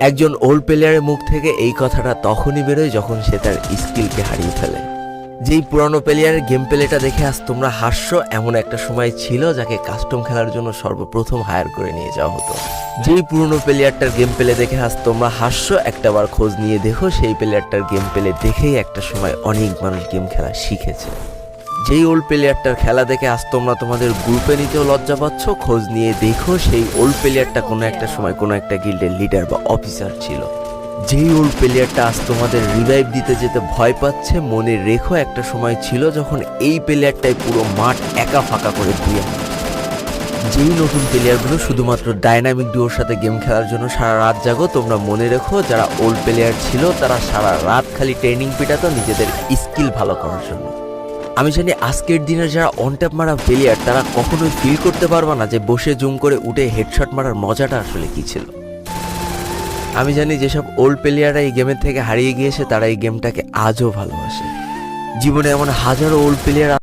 একজন ওল্ড প্লেয়ারের মুখ থেকে এই কথাটা তখনই বেরোয় যখন সে তার স্কিলকে হারিয়ে ফেলে। যেই পুরানো প্লেয়ারের গেম প্লেটা দেখে আজ তোমরা হাসছো, এমন একটা সময় ছিল যাকে কাস্টম খেলার জন্য সর্বপ্রথম হায়ার করে নিয়ে যাওয়া হতো। যেই পুরনো প্লেয়ারটার গেম প্লে দেখে আজ তোমরা হাসছো, একটাবার খোঁজ নিয়ে দেখো সেই প্লেয়ারটার গেম প্লে দেখেই একটা সময় অনেক মানুষ গেম খেলা শিখেছে। যেই ওল্ড প্লেয়ারটার খেলা দেখে আজ তোমরা তোমাদের গ্রুপে নিতেও লজ্জা পাচ্ছ, খোঁজ নিয়ে দেখো সেই ওল্ড প্লেয়ারটা কোনো একটা সময় কোনো একটা গিল্ডের লিডার বা অফিসার ছিল। যেই ওল্ড প্লেয়ারটা আজ তোমাদের রিভাইভ দিতে যেতে ভয় পাচ্ছে, মনে রেখো একটা সময় ছিল যখন এই প্লেয়ারটাই পুরো মাঠ একা ফাঁকা করে দিয়ে। যেই নতুন প্লেয়ারগুলো শুধুমাত্র ডাইনামিক ডুয়োর সাথে গেম খেলার জন্য সারা রাত জাগো, তোমরা মনে রেখো যারা ওল্ড প্লেয়ার ছিল তারা সারা রাত খালি ট্রেনিং পিটাতো নিজেদের স্কিল ভালো করার জন্য। আমি জানি আজকের দিনের যারা অন ট্যাপ মারা প্লেয়ার তারা কখনোই ফিল করতে পারবে না যে বসে জুম করে উঠে হেডশট মারার মজাটা আসলে কি ছিল। আমি জানি যেসব ওল্ড প্লেয়াররা এই গেমের থেকে হারিয়ে গিয়েছে তারা এই গেমটাকে আজও ভালোবাসে। জীবনে এমন হাজারো ওল্ড প্লেয়ার